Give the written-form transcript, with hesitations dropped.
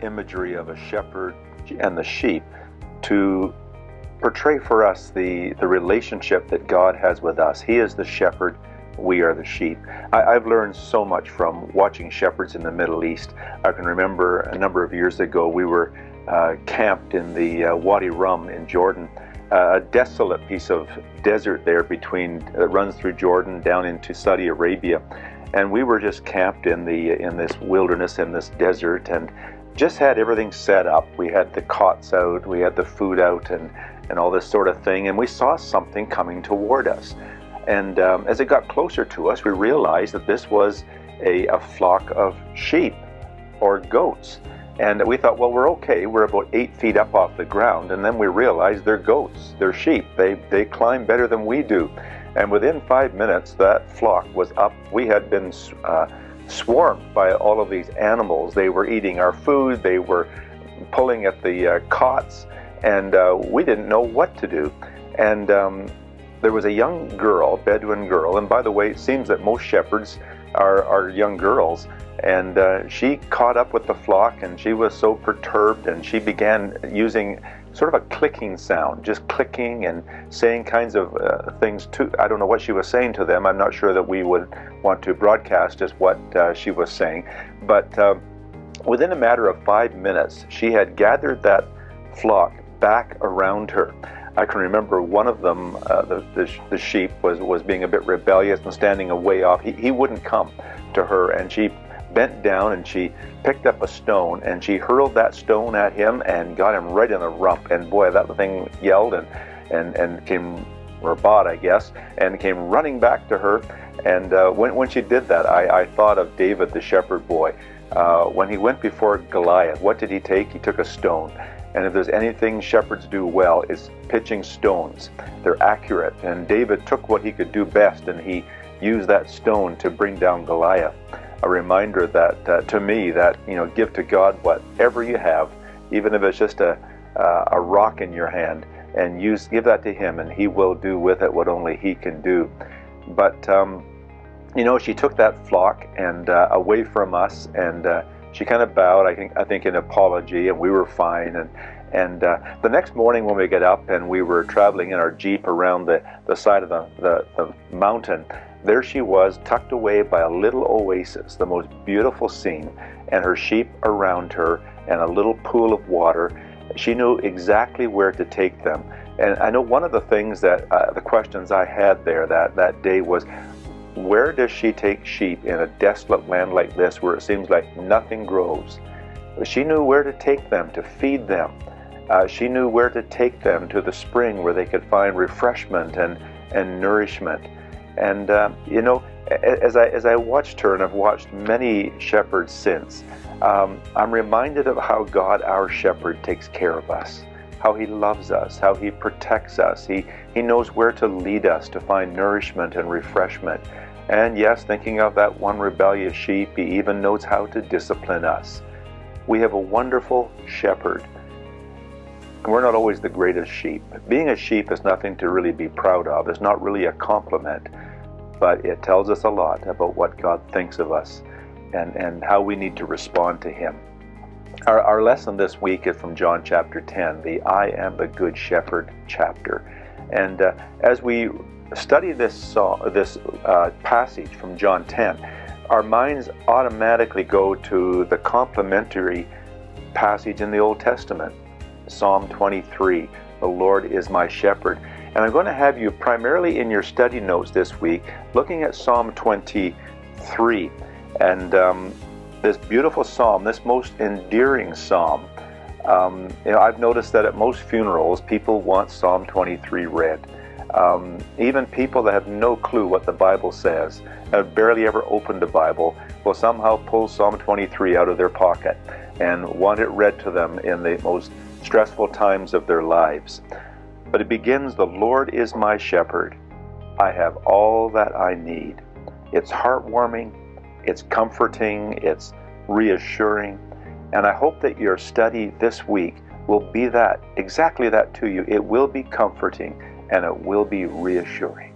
imagery of a shepherd and the sheep to portray for us the relationship that God has with us. He is the shepherd, we are the sheep. I've learned so much from watching shepherds in the Middle East. I can remember a number of years ago we were camped in the Wadi Rum in Jordan, a desolate piece of desert there between that runs through Jordan down into Saudi Arabia, and we were just camped in this wilderness, in this desert, and just had everything set up. We had the cots out, we had the food out, and all this sort of thing, and we saw something coming toward us. And as it got closer to us, we realized that this was a flock of sheep or goats. And we thought, well, we're okay. We're about 8 feet up off the ground. And then we realized they're goats. They're sheep. They climb better than we do. And within 5 minutes, that flock was up. We had been swarmed by all of these animals. They were eating our food. They were pulling at the cots. And we didn't know what to do. And there was a young girl, Bedouin girl. And by the way, it seems that most shepherds are young girls. And she caught up with the flock, and she was so perturbed, and she began using sort of a clicking sound, just clicking and saying kinds of things to, I don't know what she was saying to them. I'm not sure that we would want to broadcast just what she was saying. But within a matter of 5 minutes, she had gathered that flock back around her. I can remember one of them, the sheep, was being a bit rebellious and standing a way off. He wouldn't come to her, and she bent down and she picked up a stone and she hurled that stone at him and got him right in the rump. And boy, that thing yelled and came, or bought, I guess, and came running back to her. And when she did that, I thought of David, the shepherd boy. When he went before Goliath, what did he take? He took a stone. And if there's anything shepherds do well, it's pitching stones. They're accurate. And David took what he could do best, and he used that stone to bring down Goliath. A reminder that to me, that, you know, give to God whatever you have, even if it's just a rock in your hand, and give that to Him, and He will do with it what only He can do. But you know, she took that flock and away from us, and she kind of bowed, I think in apology, and we were fine. And the next morning when we get up and we were traveling in our Jeep around the side of the mountain, there she was, tucked away by a little oasis, the most beautiful scene, and her sheep around her and a little pool of water. She knew exactly where to take them. And I know one of the things that, the questions I had there that day was, where does she take sheep in a desolate land like this where it seems like nothing grows? She knew where to take them to feed them. She knew where to take them to the spring where they could find refreshment and nourishment. And you know, as I watched her, and I've watched many shepherds since, I'm reminded of how God, our shepherd, takes care of us, how He loves us, how He protects us. He knows where to lead us to find nourishment and refreshment. And yes, thinking of that one rebellious sheep, He even knows how to discipline us. We have a wonderful shepherd. And we're not always the greatest sheep. Being a sheep is nothing to really be proud of. It's not really a compliment, but it tells us a lot about what God thinks of us and how we need to respond to Him. Our lesson this week is from John chapter 10, the I am the good shepherd chapter. And as we study this passage from John 10, our minds automatically go to the complementary passage in the Old Testament, Psalm 23, the Lord is my shepherd. And I'm going to have you primarily in your study notes this week looking at Psalm 23. And this beautiful psalm, this most endearing psalm, you know, I've noticed that at most funerals, people want Psalm 23 read. Even people that have no clue what the Bible says, have barely ever opened the Bible, will somehow pull Psalm 23 out of their pocket and want it read to them in the most stressful times of their lives. But it begins, the Lord is my shepherd. I have all that I need. It's heartwarming, it's comforting, it's reassuring. And I hope that your study this week will be that, exactly that to you. It will be comforting and it will be reassuring.